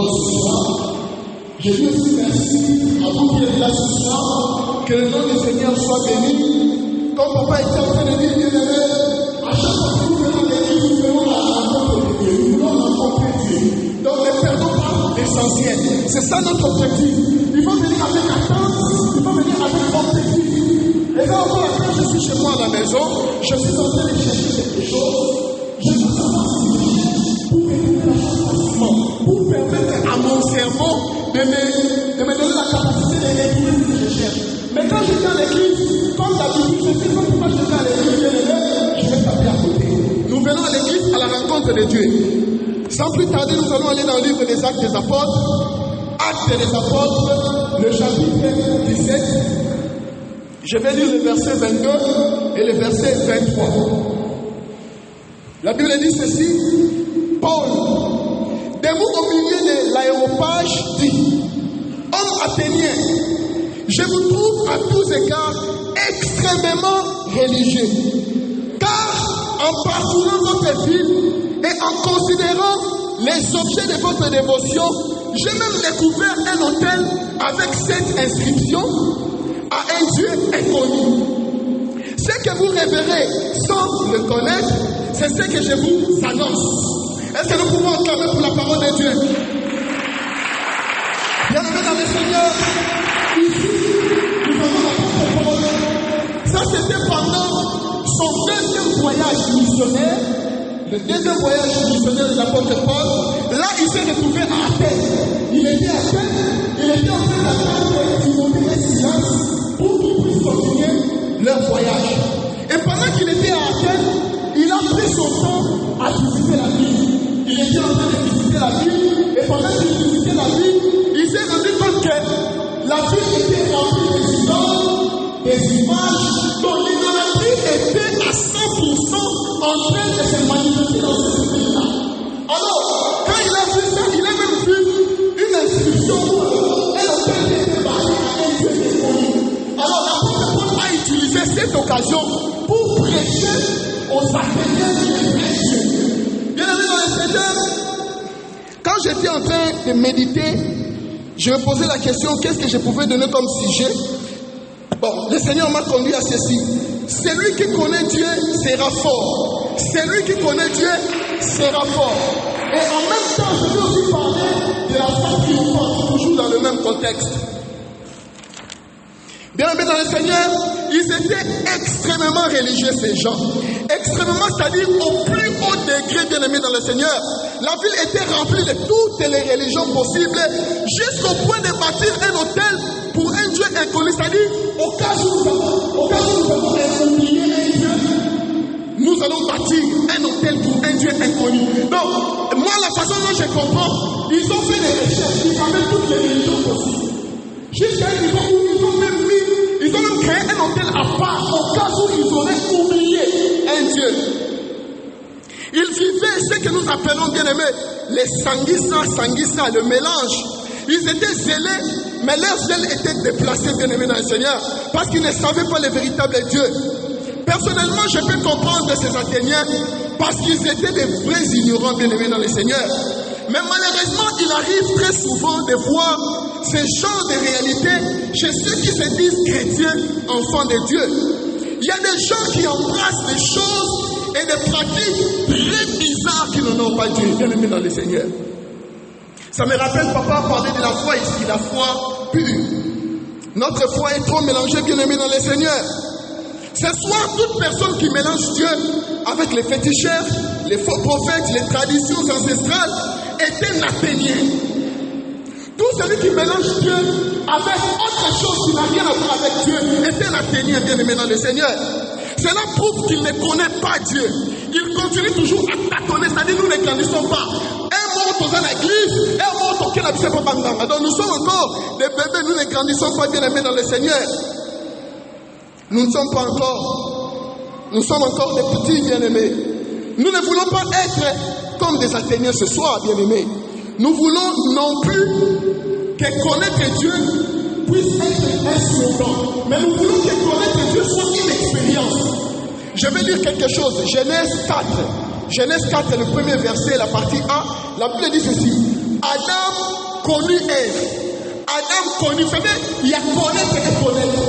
soir. Je dis aussi merci à vous qui êtes là ce soir. Que le nom du Seigneur soit béni. Comme papa était en train de dire, bien aimé, à chaque fois que nous venons à l'église, nous venons à la rencontre de Dieu. Nous voulons rencontrer Dieu. Donc ne perdons pas l'essentiel. C'est ça notre objectif. Il faut venir avec attente, il faut venir avec objectif. Et là encore, quand je suis chez moi à la maison, je suis en train de chercher quelque chose. Je veux savoir si pour écouter la chose facilement, pour permettre à mon cerveau de me donner la capacité de l'église que je cherche. Mais quand je viens à l'église, comme d'habitude, je sais pas pourquoi je viens à l'église, je vais taper à côté. Nous venons à l'église à la rencontre de Dieu. Sans plus tarder, nous allons aller dans le livre des Actes des Apôtres. Actes des Apôtres, le chapitre 17. Je vais lire le verset 22 et le verset 23. La Bible dit ceci. Paul, debout au milieu de l'aéropage, dit: Homme athénien, je vous trouve à tous égards extrêmement religieux. Car en parcourant votre ville et en considérant les objets de votre dévotion, j'ai même découvert un autel avec cette inscription: à un Dieu inconnu. Ce que vous révérez sans le connaître, c'est ce que je vous annonce. Est-ce que nous pouvons acclamer pour la parole de Dieu? Bien-aimés dans le Seigneur, ici, nous avons la parole. Ça, c'était pendant son deuxième voyage missionnaire. Le deuxième voyage missionnaire de l'apôtre Paul. Là, il s'est retrouvé à Athènes. Il était à Athènes. Il était en train d'attendre Timothée et Silas pour qu'ils puissent continuer leur voyage. Et pendant qu'il était à Athènes, il a pris son temps à visiter la ville. Il était en train de visiter la ville. Et pendant qu'il visitait la ville, il s'est rendu compte que la ville était remplie des idoles, des images, dont l'idolâtrie était à 100% en train de se manifester dans ce pays-là. Alors, quand il a vu ça, il a même vu une inscription où un hôtel était bâti à un Dieu inconnu. Alors, l'apôtre Paul a utilisé cette occasion pour prêcher aux Athéniens du vrai Dieu. Bien-aimés dans le Seigneur, quand j'étais en train de méditer, je me posais la question, qu'est-ce que je pouvais donner comme sujet? Bon, le Seigneur m'a conduit à ceci. Celui qui connaît Dieu sera fort. Celui qui connaît Dieu sera fort. Et en même temps, je veux aussi parler de la foi triomphante, toujours dans le même contexte. Bien-aimés dans le Seigneur, ils étaient extrêmement religieux, ces gens. Extrêmement, c'est-à-dire au plus haut degré, bien-aimés dans le Seigneur. La ville était remplie de toutes les religions possibles, jusqu'au point de bâtir un hôtel pour un Dieu inconnu. C'est-à-dire, au cas où nous avons oublié un Dieu, nous allons bâtir un hôtel pour un Dieu inconnu. Donc, moi, la façon dont je comprends, ils ont fait des recherches, ils avaient toutes les religions possibles. Jusqu'à un niveau où ils ont même créé un hôtel à part au cas où ils auraient oublié un Dieu. Ils vivaient ce que nous appelons, bien aimés, les sanguissa, le mélange. Ils étaient zélés, mais leur zèle était déplacé, bien aimés dans le Seigneur, parce qu'ils ne savaient pas le véritable Dieu. Personnellement, je peux comprendre ces Athéniens, parce qu'ils étaient des vrais ignorants, bien aimés dans le Seigneur. Mais malheureusement, il arrive très souvent de voir ce genre de réalité chez ceux qui se disent chrétiens, enfants de Dieu. Il y a des gens qui embrassent des choses et des pratiques très bizarres qui n'ont pas Dieu, bien aimés dans le Seigneur. Ça me rappelle, papa parlait de la foi ici, la foi pure. Notre foi est trop mélangée, bien aimés dans le Seigneur. Ce soir, toute personne qui mélange Dieu avec les féticheurs, les faux prophètes, les traditions ancestrales, est un athénien. Tout celui qui mélange Dieu avec autre chose qui n'a rien à voir avec Dieu est un athénien, bien aimé dans le Seigneur. Cela prouve qu'il ne connaît pas Dieu. Il continue toujours à tâtonner, c'est-à-dire nous ne grandissons pas. Un mot dans l'église, un mot auquel la pas banganga. Donc nous sommes encore des bébés, nous ne grandissons pas, bien aimés dans le Seigneur. Nous ne sommes pas encore, nous sommes encore des petits, bien aimés. Nous ne voulons pas être comme des Athéniens ce soir, bien aimés. Nous voulons non plus que connaître Dieu puisse être un slogan. Mais nous voulons que connaître Dieu soit une expérience. Je vais lire quelque chose. Genèse 4. Genèse 4, le premier verset, la partie A. La Bible dit ceci. Adam connut Ève. Adam connut, vous savez, il y a connaître et connaître.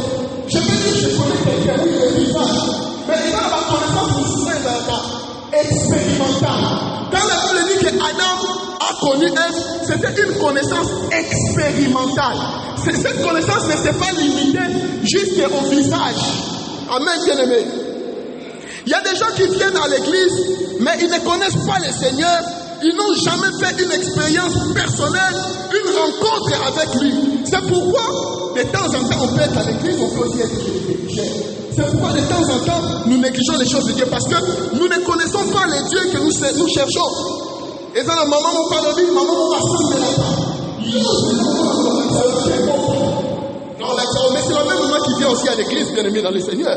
Je peux dire que je connais quelqu'un, oui, le visage. Mais il y a la connaissance expérimentale. Quand la Bible dit que Adam a connu Ève, c'était une connaissance expérimentale. Cette connaissance ne s'est pas limitée juste au visage. Amen, bien-aimé. Il y a des gens qui viennent à l'église, mais ils ne connaissent pas le Seigneur. Ils n'ont jamais fait une expérience personnelle, une rencontre avec lui. C'est pourquoi, de temps en temps, on peut être à l'église, on peut aussi être chez. C'est pourquoi, de temps en temps, nous négligeons les choses de Dieu, parce que nous ne connaissons pas les dieux que nous cherchons. Et ça, la maman nous parle de lui, maman nous rassemble de la mais c'est la même maman qui vient aussi à l'église, bien aimé dans le Seigneur.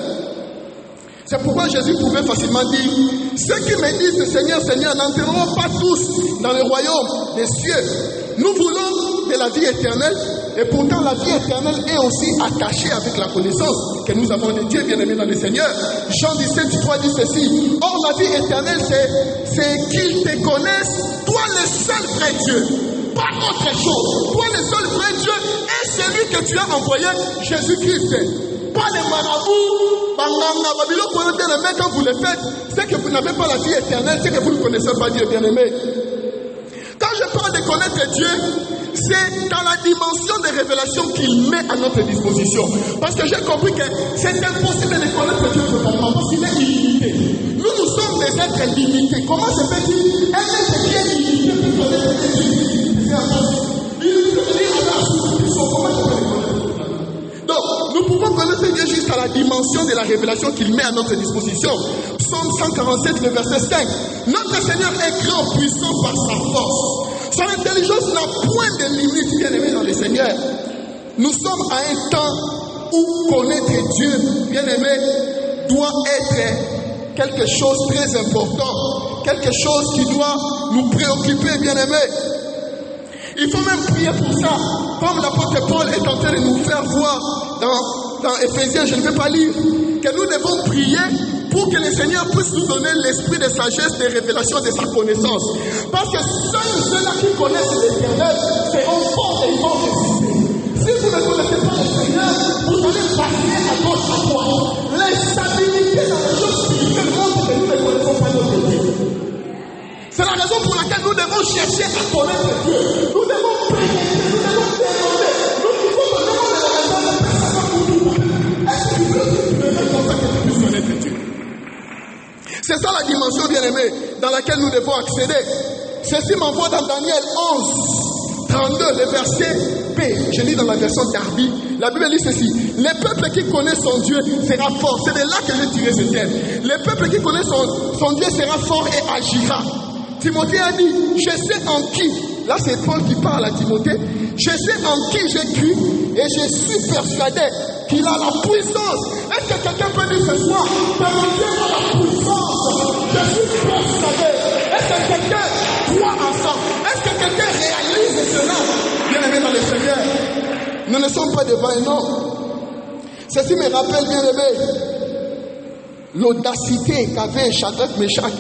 C'est pourquoi Jésus pouvait facilement dire, ceux qui me disent Seigneur, Seigneur, n'entreront pas tous dans le royaume des cieux. Nous voulons de la vie éternelle, et pourtant la vie éternelle est aussi attachée avec la connaissance que nous avons de Dieu, bien-aimé dans le Seigneur. Jean 17, 3 dit ceci, or la vie éternelle, c'est qu'ils te connaissent, toi le seul vrai Dieu, pas autre chose. Toi le seul vrai Dieu est celui que tu as envoyé, Jésus-Christ. Pas les marabouts, mais quand vous le faites, c'est que vous n'avez pas la vie éternelle, c'est que vous ne connaissez pas Dieu, bien-aimé. Quand je parle de connaître Dieu, c'est dans la dimension de révélation qu'il met à notre disposition. Parce que j'ai compris que c'est impossible de connaître Dieu totalement, parce qu'il est illimité. Nous sommes des êtres limités. Comment se fait-il? Un être qui est limité peut connaître Dieu. C'est impossible. Il peut venir à la sous-dimension. Comment je peux le connaître? Donc, nous pouvons connaître Dieu juste à la dimension de la révélation qu'il met à notre disposition. Psaume 147, le verset 5. Notre Seigneur est grand, puissant par sa force. Son intelligence n'a point de limite, bien aimé dans le Seigneur. Nous sommes à un temps où connaître Dieu, bien aimé, doit être quelque chose de très important. Quelque chose qui doit nous préoccuper, bien aimé. Il faut même prier pour ça. Comme l'apôtre Paul est en train de nous faire voir dans Éphésiens, je ne vais pas lire, que nous devons prier pour que le Seigneur puisse nous donner l'esprit de sagesse, de révélation, de sa connaissance. Parce que seuls ceux-là qui connaissent l'Éternel seront forts et ils vont résister. Si vous ne connaissez pas le Seigneur, vous allez passer à gauche, à droite. L'instabilité dans les choses spirituelles montre que nous ne connaissons pas notre Dieu. C'est la raison pour laquelle nous devons chercher à connaître Dieu. Nous devons prier, nous devons demander. Nous pouvons demander la raison de personne pour nous. Est-ce que tu veux que tu me mettes comme ça que tu puisses connaître Dieu? C'est ça la dimension, bien-aimée, dans laquelle nous devons accéder. Ceci m'envoie dans Daniel 11, 32, le verset B. Je lis dans la version Darby. La Bible dit ceci. Les peuples qui connaissent son Dieu sera fort. C'est de là que j'ai tiré ce terme. Les peuples qui connaissent son Dieu sera fort et agira. Timothée a dit, je sais en qui, là c'est Paul qui parle à Timothée, je sais en qui j'ai cru et je suis persuadé qu'il a la puissance. Est-ce que quelqu'un peut dire ce soir, mon Dieu a la puissance, je suis persuadé. Est-ce que quelqu'un croit en ça? Est-ce que quelqu'un réalise cela? Bien aimé dans le Seigneur, nous ne sommes pas devant un homme. Ceci me rappelle, bien aimé, l'audacité qu'avait Shadrach, Meshach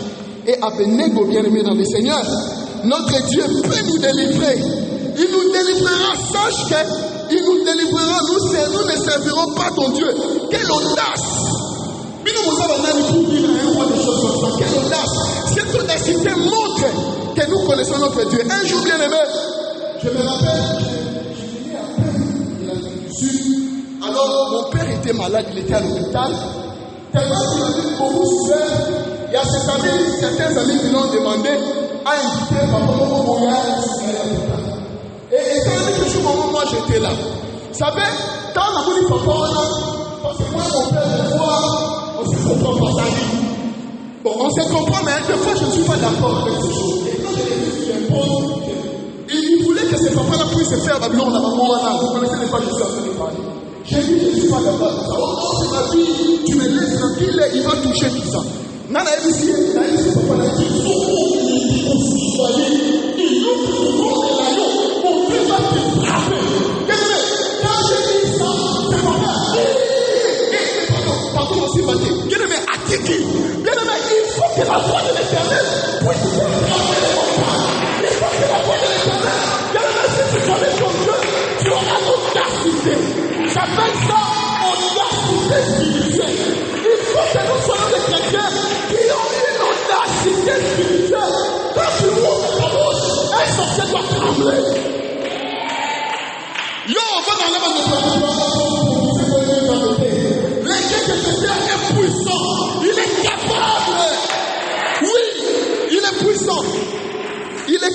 et Abednego, bien-aimés dans le Seigneur. Notre Dieu peut nous délivrer. Il nous délivrera. Sache qu'il nous délivrera. Nous ne servirons pas ton Dieu. Quelle audace! Mais nous avons des choses comme ça. Quelle audace! Cette audacité montre que nous connaissons notre Dieu. Un jour, bien-aimé, je me rappelle, je venais à peine du Sud. Alors, mon père était malade, il était à l'hôpital. Tellement qu'il avait beaucoup souffert. Il y a certains amis qui l'ont demandé à inviter Papa Momo Moya à l'hôpital. Et étant donné que ce moment, moi j'étais là. Vous savez, quand on a dit Papa, parce que moi, mon père, des fois, on se comprend pas sa vie. Bon, on se comprend, mais des fois, je ne suis pas d'accord avec ces choses. Et quand je l'ai vu sur l'impose, il voulait que ces papas-là puissent se faire Babylone, la maman, là. Vous connaissez de quoi je suis en train de parler. J'ai dit, je ne suis pas d'accord avec ça. Oh, c'est ma fille, tu me laisses tranquille, il va toucher tout ça. Nana ici, papa l'a dit, il ouvre le rayon, mon Dieu va te frapper. Quand j'ai dit ça, c'est papa. Pardon aussi, bien-aimé, Atiki. Bien-aimé, il faut que la voix de l'Éternel puisse frapper les montagnes. Il faut que la voix de l'Éternel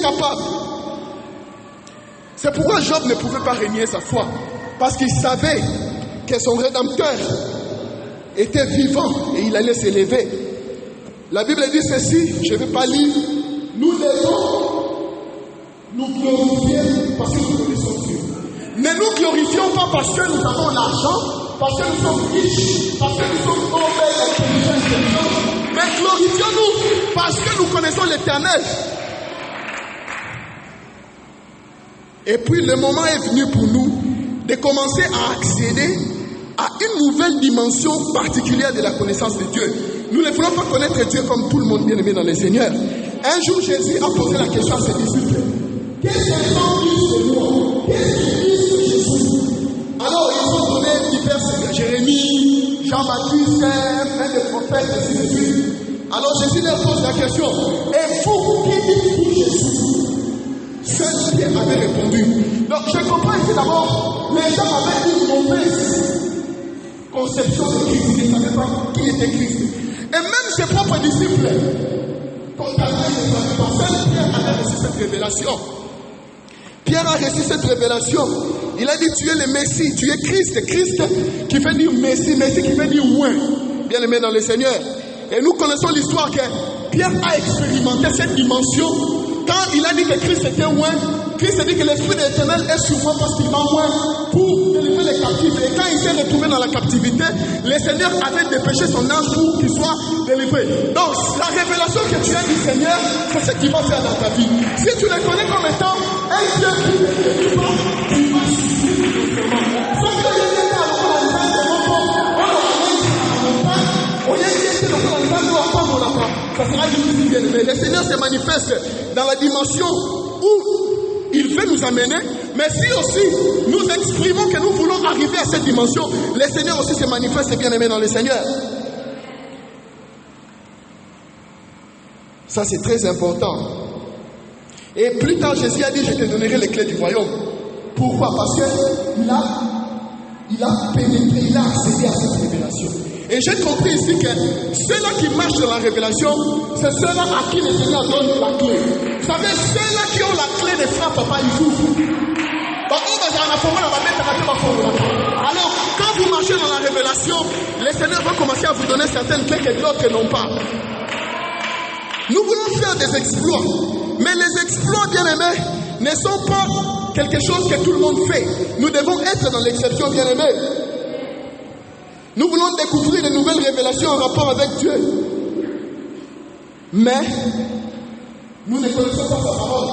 capable. C'est pourquoi Job ne pouvait pas renier sa foi. Parce qu'il savait que son Rédempteur était vivant et il allait s'élever. La Bible dit ceci, je ne vais pas lire. Nous devons nous glorifier parce que nous connaissons Dieu. Ne nous glorifions pas parce que nous avons l'argent, parce que nous sommes riches, parce que nous sommes mauvais, intelligents, mais glorifions-nous parce que nous connaissons l'Éternel. Et puis le moment est venu pour nous de commencer à accéder à une nouvelle dimension particulière de la connaissance de Dieu. Nous ne voulons pas connaître Dieu comme tout le monde bien aimé dans le Seigneur. Un jour, Jésus a posé la question à ses disciples. Qu'est-ce que les gens disent de moi? Qu'est-ce qu'ils disent de Jésus? Alors, ils ont donné divers Jérémie, Jean-Baptiste, un des prophètes, ainsi de suite. Alors, Jésus leur pose la question. Et vous, qui dites-vous Jésus? Seul Pierre avait répondu. Donc, je comprends ici d'abord, les gens avaient une mauvaise conception de Christ. Ils ne savaient pas qui était Christ. Et même ses propres disciples, quand seul Pierre avait reçu cette révélation. Pierre a reçu cette révélation. Il a dit, tu es le Messie, tu es Christ. Christ qui veut dire Messie, Messie qui veut dire oint. Bien aimé dans le Seigneur. Et nous connaissons l'histoire que Pierre a expérimenté cette dimension. Quand il a dit que Christ était oint, Christ a dit que l'Esprit de l'Éternel est sur moi parce qu'il m'a oint pour délivrer les captifs. Et quand il s'est retrouvé dans la captivité, le Seigneur avait dépêché son ange pour qu'il soit délivré. Donc, la révélation que tu as du Seigneur, c'est ce qu'il va faire dans ta vie. Si tu le connais comme étant un Dieu qui ne te délivre pas, tu vas suivre justement. Sauf que le Dieu a ça sera difficile, bien aimé. Le Seigneur se manifeste dans la dimension où il veut nous amener, mais si aussi nous exprimons que nous voulons arriver à cette dimension, le Seigneur aussi se manifeste, bien aimé, dans le Seigneur. Ça, c'est très important. Et plus tard, Jésus a dit, je te donnerai les clés du royaume. Pourquoi? Parce qu'il a pénétré, il a accédé à cette révélation. Et j'ai compris ici que ceux-là qui marchent dans la révélation, c'est ceux-là à qui le Seigneur donne la clé. Vous savez, ceux-là qui ont la clé ne frappent pas, ils ouvrent. Alors, quand vous marchez dans la révélation, le Seigneur va commencer à vous donner certaines clés que d'autres n'ont pas. Nous voulons faire des exploits, mais les exploits, bien aimés, ne sont pas quelque chose que tout le monde fait. Nous devons être dans l'exception, bien aimés. Nous voulons découvrir de nouvelles révélations en rapport avec Dieu. Mais, nous ne connaissons pas sa parole.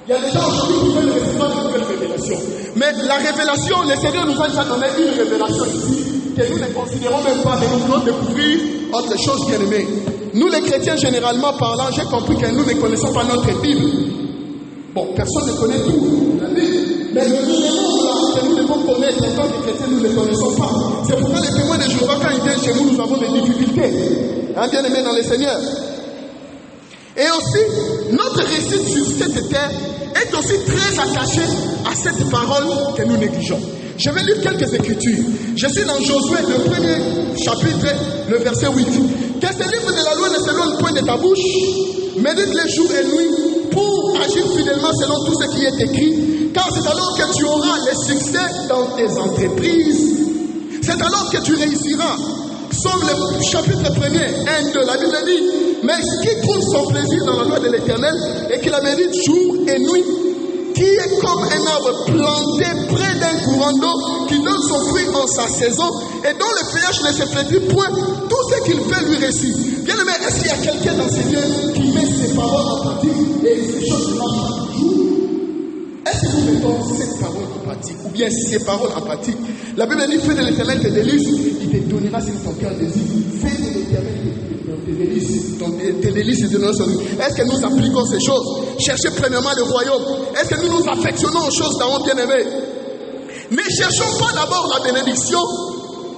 Il y a des gens aujourd'hui qui veulent recevoir de nouvelles révélations. Mais la révélation, le Seigneur nous a déjà donné une révélation ici, que nous ne considérons même pas, mais nous voulons découvrir autre chose, bien aimé. Nous les chrétiens, généralement parlant, j'ai compris que nous ne connaissons pas notre Bible. Bon, personne ne connaît tout, la Bible. Mais le minimum là, que nous devons connaître en tant que chrétiens, nous ne le connaissons pas. C'est pourquoi les témoins de Jéhovah, quand ils viennent chez nous, nous avons des difficultés. Hein, bien aimé dans le Seigneur. Et aussi, notre récit sur cette terre est aussi très attaché à cette parole que nous négligeons. Je vais lire quelques écritures. Je suis dans Josué, le premier chapitre, le verset 8. Que ce livre de la loi ne s'éloigne point de ta bouche, médite les jours et nuits pour agir fidèlement selon tout ce qui est écrit, car c'est alors que tu auras le succès dans tes entreprises. C'est alors que tu réussiras. Somme le chapitre 1er, 1, 2, la Bible dit, mais qui trouve son plaisir dans la loi de l'Éternel et qui la médite jour et nuit, qui est comme un arbre planté près d'un courant d'eau, qui donne son fruit en sa saison et dont le feuillage ne se flétrit point, tout ce qu'il fait lui réussit. Bien aimé, est-ce qu'il y a quelqu'un dans ces lieux qui met ses paroles en pratique et ces choses ne marchent pas toujours? Est-ce que nous mettons cette parole en pratique ou bien ces paroles en pratique? La Bible dit, fais de l'Éternel tes délices, il te donnera ce que ton cœur désire. Fais de l'Éternel tes délices, il te donnera son. Est-ce que nous appliquons ces choses? Cherchez premièrement le royaume. Est-ce que nous nous affectionnons aux choses d'en haut, bien-aimés? Ne cherchons pas d'abord la bénédiction,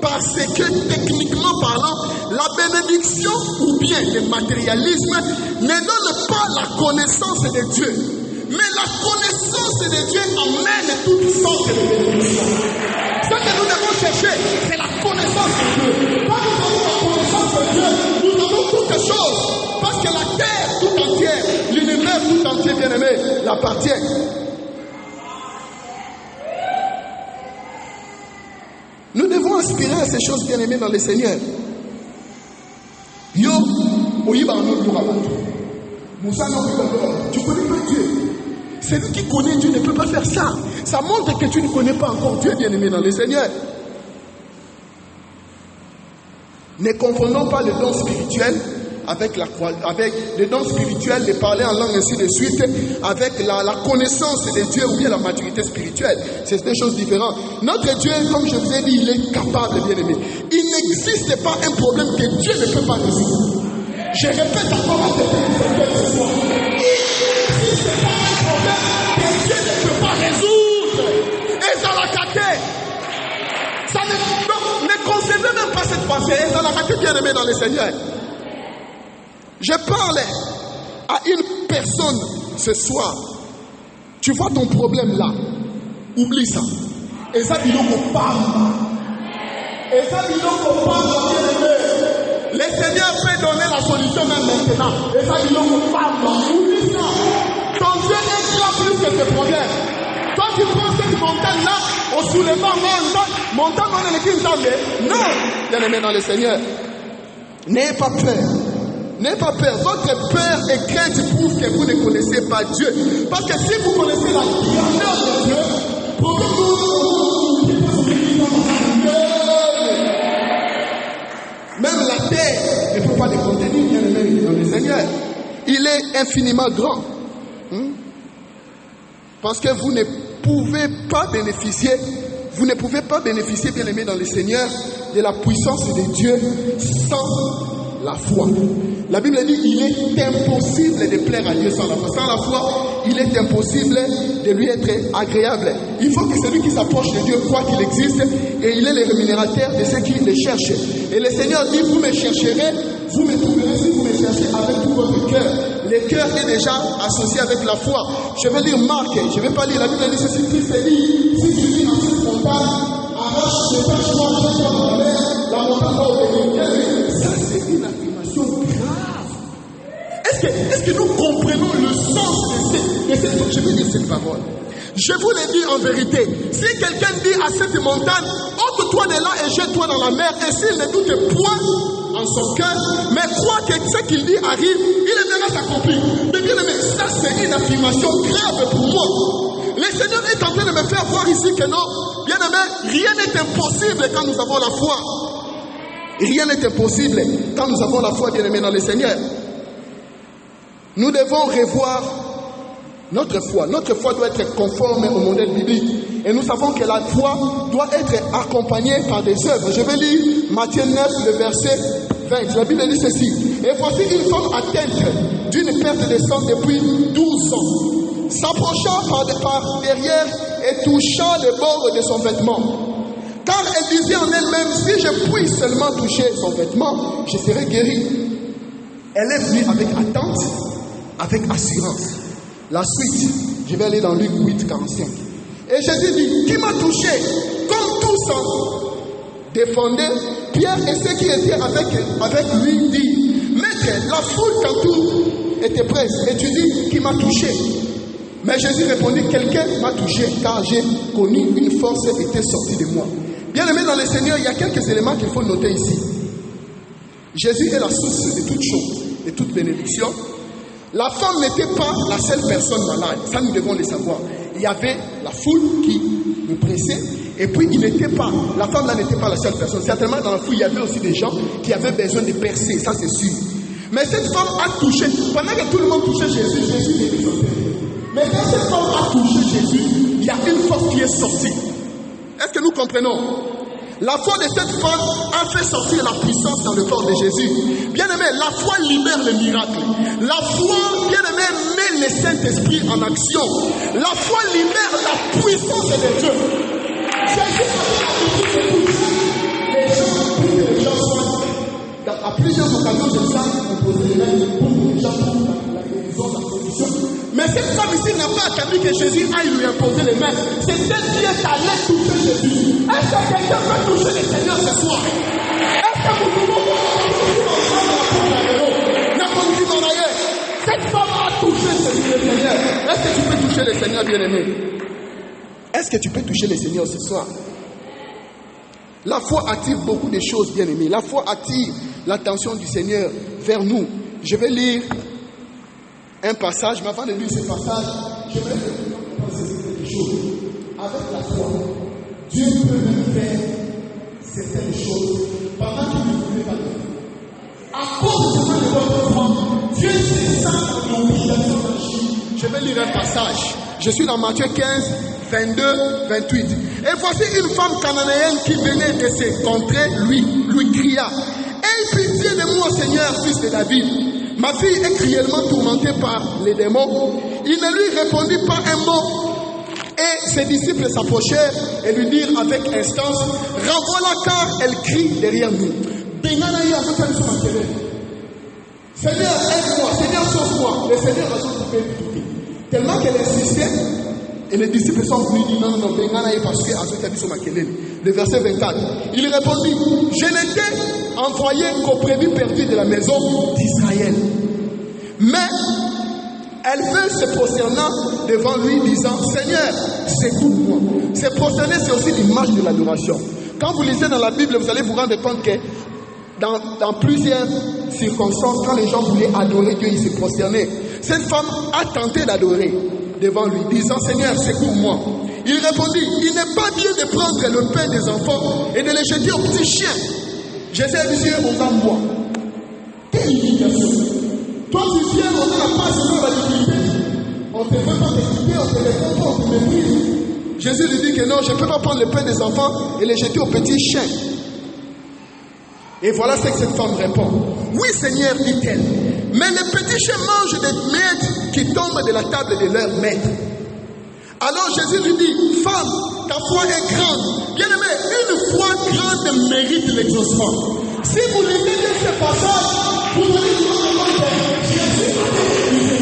parce que techniquement parlant, la bénédiction ou bien le matérialisme ne donne pas la connaissance de Dieu. Mais la connaissance de Dieu amène toutes sortes de bénédictions. Ce que nous devons chercher, c'est la connaissance de Dieu. Quand nous avons la connaissance de Dieu, nous avons toutes choses. Parce que la terre tout entière, l'univers tout entier, bien-aimé, l'appartient. Nous devons aspirer à ces choses, bien-aimées, dans le Seigneur. Yo, tu connais pas Dieu. Celui qui connaît Dieu ne peut pas faire ça. Ça montre que tu ne connais pas encore Dieu, bien-aimé, dans le Seigneur. Ne confondons pas le don spirituel avec le don spirituel de parler en langue ainsi de suite avec la connaissance de Dieu ou bien la maturité spirituelle. C'est des choses différentes. Notre Dieu, comme je vous ai dit, il est capable, bien-aimé. Il n'existe pas un problème que Dieu ne peut pas résoudre. Je répète encore à ce soir. Il n'existe pas un problème que Dieu ne peut pas résoudre. Et ça l'a caqué. Ça ne concevez même pas cette pensée. Et ça l'a caqué, bien-aimé, dans le Seigneur. Je parle à une personne ce soir. Tu vois ton problème là. Oublie ça. Et ça, il nous parle. Et ça, il nous parle, bien-aimé. Le Seigneur peut donner la solution même maintenant. Et ça, il nous parle. Oublie ça. Ton Dieu est là plus que tes problèmes. Toi, tu prends cette montagne-là, au soulèvement, montagne, on est qui non, bien-aimé dans le Seigneur. N'ayez pas peur. N'ayez pas peur. Votre peur et crainte prouvent que vous ne connaissez pas Dieu. Parce que si vous connaissez la grandeur de Dieu, même la terre ne peut pas les contenir, bien-aimé dans le Seigneur. Il est infiniment grand. Parce que vous ne pouvez pas bénéficier, bien-aimé dans le Seigneur, de la puissance de Dieu sans la foi. La Bible dit qu'il est impossible de plaire à Dieu sans la foi. Sans la foi, il est impossible de lui être agréable. Il faut que celui qui s'approche de Dieu croit qu'il existe et il est le rémunérateur de ceux qui le cherchent. Et le Seigneur dit, vous me chercherez, vous me trouverez si vous me cherchez avec tout votre cœur. Le cœur est déjà associé avec la foi. Je vais lire Marc, je ne vais pas lire. La Bible dit ceci, Christ dit, si tu vis dans cette montagne, arrache les tâches dans la mer, la montagne va obéir. Ça, c'est une affirmation grave. Est-ce que nous comprenons le sens de cette... Je vais dire cette parole. Je vous l'ai dit en vérité. Si quelqu'un dit à cette montagne, ôte-toi de là et jette-toi dans la mer, et s'il ne doute point en son cœur, mais croit que ce qu'il dit arrive, il verra s'accomplir. Mais bien aimé, ça c'est une affirmation grave pour moi. Le Seigneur est en train de me faire voir ici que non, bien aimé, rien n'est impossible quand nous avons la foi. Rien n'est impossible quand nous avons la foi, bien aimé, dans le Seigneur. Nous devons revoir notre foi. Notre foi doit être conforme au modèle biblique. Et nous savons que la foi doit être accompagnée par des œuvres. Je vais lire Matthieu 9, le verset 20. La Bible dit ceci. Et voici une femme atteinte d'une perte de sang depuis 12 ans, s'approchant par derrière et touchant le bord de son vêtement. Car elle disait en elle-même, si je puis seulement toucher son vêtement, je serai guérie. Elle est venue avec attente, avec assurance. La suite, je vais aller dans Luc 8, 45. Et Jésus dit, qui m'a touché? Comme tous en défendaient, Pierre et ceux qui étaient avec lui disent, Maître, la foule t'entoure et te presse. Et tu dis, qui m'a touché? Mais Jésus répondit, quelqu'un m'a touché, car j'ai connu une force était sortie de moi. Bien aimé dans le Seigneur, il y a quelques éléments qu'il faut noter ici. Jésus est la source de toute chose, de toute bénédiction. La femme n'était pas la seule personne malade, ça nous devons le savoir. Il y avait la foule qui le pressait, et puis la femme là n'était pas la seule personne. Certainement dans la foule, il y avait aussi des gens qui avaient besoin de percer, ça c'est sûr. Mais cette femme a touché, pendant que tout le monde touchait Jésus, Jésus était sorti. Mais quand cette femme a touché Jésus, il y a une force qui est sortie. Est-ce que nous comprenons? La foi de cette femme a fait sortir la puissance dans le corps de Jésus. Bien-aimé, la foi libère le miracle. La foi, bien-aimé, met le Saint-Esprit en action. La foi libère la puissance de Dieu. Jésus a fait les gens soient. À plusieurs occasions, je sais qu'on posait les mains pour les gens pour la guérison, la provision. Mais cette femme ici n'a pas attendu que Jésus aille lui imposer les mains. C'est celle qui est allée toucher Jésus. Est-ce que quelqu'un peut toucher le Seigneur ce soir? Est-ce que vous pouvez cette femme a touché le Seigneur. Est-ce que tu peux toucher le Seigneur, bien-aimé? Est-ce que tu peux toucher le Seigneur ce soir? La foi attire beaucoup de choses, bien-aimés. La foi attire l'attention du Seigneur vers nous. Je vais lire un passage, mais avant de lire ce passage, je vais lire quelque chose. Avec la foi, Dieu peut même faire certaines choses pendant qu'il ne voulait pas le faire. À cause de votre foi, Dieu se sent dans l'obligation d'agir. Je vais lire un passage. Je suis dans Matthieu 15, 22, 28. Et voici une femme cananéenne qui venait de ses contrées, lui cria: aie pitié de moi, Seigneur, fils de David. Ma fille est cruellement tourmentée par les démons. Il ne lui répondit pas un mot. Et ses disciples s'approchèrent et lui dirent avec instance: renvoie-la car elle crie derrière nous. Seigneur, aide-moi, Seigneur, sauve-moi. Le Seigneur a sauvé tout. Tellement qu'elle insistait, et les disciples sont venus dire: non, parce que le verset 24, il répondit: je n'étais envoyé qu'au prévu perdu de la maison d'Israël. Mais elle veut se prosterner devant lui, disant: Seigneur, secours-moi. Se prosterner, c'est aussi l'image de l'adoration. Quand vous lisez dans la Bible, vous allez vous rendre compte que dans plusieurs circonstances, quand les gens voulaient adorer Dieu, ils se prosternaient. Cette femme a tenté d'adorer devant lui, disant: Seigneur, secours-moi. Il répondit: il n'est pas bien de prendre le pain des enfants et de les jeter aux petits chiens. J'essaie de dire aux enfants: quelle humiliation! Toi, tu viens, on n'a pas besoin de la dignité. On ne te veut pas t'écouter, on te répond pas, on te méprise. Jésus lui dit que non, je ne peux pas prendre le pain des enfants et les jeter aux petits chiens. Et voilà ce que cette femme répond: oui, Seigneur, dit-elle, mais les petits chiens mangent des miettes qui tombent de la table de leur maître. Alors Jésus lui dit: femme, ta foi est grande. Bien-aimé, une foi grande mérite l'exaucement. Si vous lisez ce passage, vous allez voir que Jésus avait refusé.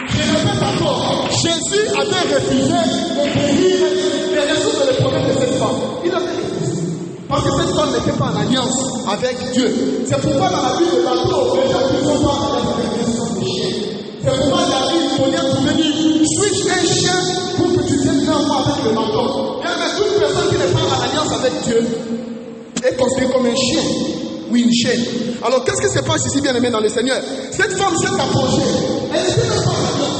Je répète encore, Jésus avait refusé de guérir et résoudre le problème de cette femme. Il avait refusé. Parce que cette femme n'était pas en alliance avec Dieu. C'est pourquoi dans la Bible, bateau, les gens qui sont pas en alliance avec Dieu sont des chiens. C'est pourquoi David pouvait dire: suis-je un chien pour que tu viennes vers moi avec le manteau? Mais toute personne qui n'est pas en alliance avec Dieu est considérée comme un chien. Oui, une chienne. Alors qu'est-ce qui se passe ici, bien aimé dans le Seigneur? Cette femme s'est approchée. Elle n'était même pas en alliance.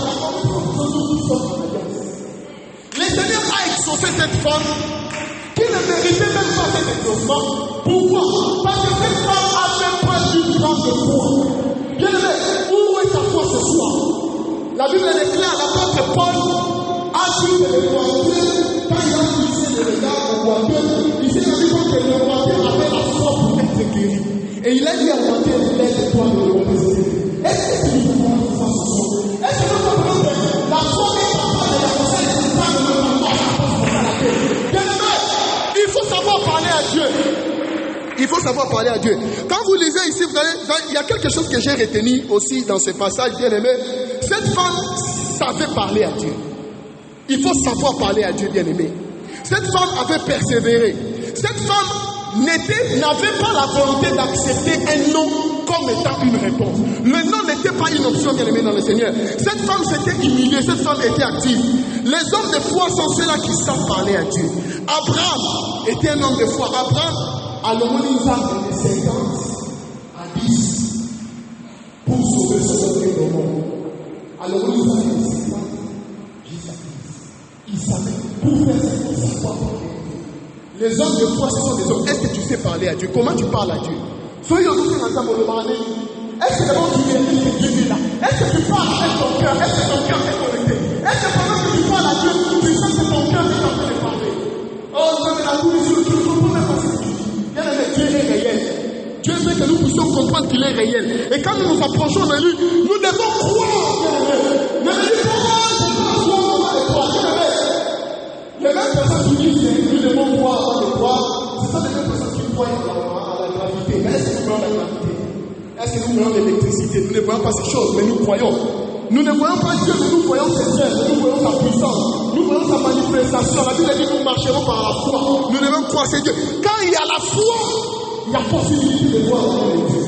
Le Seigneur a exaucé cette femme qui ne méritait même pas cet exaucement. Pourquoi? Parce que cette femme avait pas une grande foi. Bien aimé, où est ta foi ce soir? La Bible est claire, l'apôtre Paul a dit que le roi Dieu, quand il a poussé le regard au roi Dieu, il s'est rendu compte que le roi Dieu avait la foi pour être guéri. Et il a dit à roi Dieu: aide-toi de le reposer. Est-ce que tu nous comprends ce soir? Est-ce que nous comprenons que la foi est capable de la conseil de ne pas de la paix? Bien aimé, il faut savoir parler à Dieu. Il faut savoir parler à Dieu. Quand vous lisez ici, il y a quelque chose que j'ai retenu aussi dans ce passage, bien aimé. Cette femme savait parler à Dieu. Il faut savoir parler à Dieu, bien aimé. Cette femme avait persévéré. Cette femme n'avait pas la volonté d'accepter un non comme étant une réponse. Le non n'était pas une option, bien aimé, dans le Seigneur. Cette femme s'était humiliée, cette femme était active. Les hommes de foi sont ceux-là qui savent parler à Dieu. Abraham était un homme de foi. Abraham a demandé une femme de 50 à 10 pour sauver son peuple au monde. Alors il a fait 50 jusqu'à 10. Il savait pour faire ça, il savait pas parler à Dieu. Les hommes de foi, ce sont des hommes. Est-ce que tu sais parler à Dieu? Comment tu parles à Dieu? Soyez aussi ensemble le parler. Est-ce que d'abord tu réalises que Dieu est là? Est-ce que tu parles avec ton cœur? Est-ce que ton cœur est connecté? Est-ce que pendant que tu parles à Dieu, tu sens que ton cœur est en train de parler? Oh, non, mais la nourriture, tu ne comprends même pas ce que tu dis. Bien aimé, Dieu est réel. Dieu veut que nous puissions comprendre qu'il est réel. Et quand nous nous approchons de lui, nous devons croire, bien aimé. Ne me dis pas: je dois croire et croire. Bien aimé, les mêmes personnes qui disent que nous devons croire avant de croire, ce sont les mêmes personnes qui croient à la gravité. Mais est-ce que nous croyons à la gravité? Est-ce que nous voyons l'électricité? Nous ne voyons pas ces choses, mais nous croyons. Nous ne voyons pas Dieu, mais nous voyons ses œuvres, nous voyons sa puissance, nous voyons sa manifestation. La Bible dit que nous marcherons par la foi. Nous devons croire c'est Dieu. Quand il y a la foi, il y a possibilité de voir Dieu.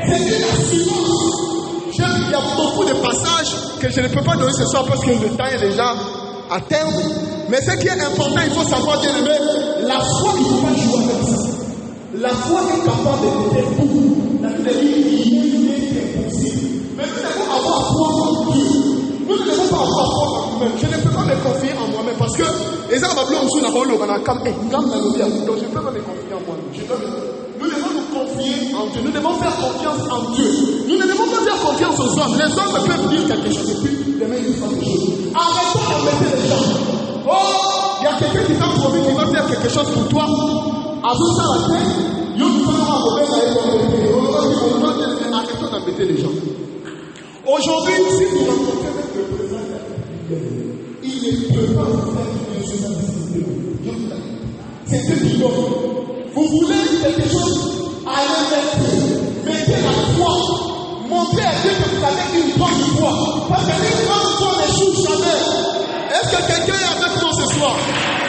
C'est une assurance. Il y a beaucoup de passages que je ne peux pas donner ce soir parce que le temps est déjà à terme. Mais ce qui est important, il faut savoir, bien aimé, la foi, il ne faut pas jouer avec ça. La foi est capable de faire tout. La Bible dit qu'il est impossible. Mais nous devons avoir foi en Dieu. Nous ne devons pas avoir foi en nous-mêmes. Je ne peux pas me confier en moi-même parce que les gens vont nous sur la parole, on a comme, donc je ne peux pas me confier en moi-même. Nous devons nous confier en Dieu. Nous devons faire confiance en Dieu. Nous ne devons pas faire confiance aux hommes. Les hommes peuvent dire quelque chose et puis demain ils font quelque chose. Arrêtons d'embêter les gens. Oh, il y a quelqu'un qui t'a promis qu'il va faire quelque chose pour toi. À tout ça, la tête, arrêtons d'embêter les gens. Aujourd'hui, si vous rencontrez avec le président de la République, il ne peut pas vous faire une chose. C'est Dieu qui donne. Vous voulez quelque chose, allez vers Dieu. Mettez la foi. Montrez à Dieu que vous avez une grande foi. Parce qu'une grande foi n'échoue jamais. Est-ce que quelqu'un est avec moi ce soir?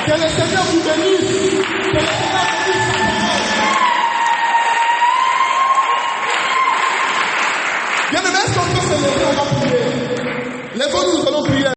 Que le Seigneur vous bénisse. Que le Seigneur vous bénisse. Bien aimé, est-ce qu'on peut se lever, on va prier. Lèvons-nous, nous allons prier.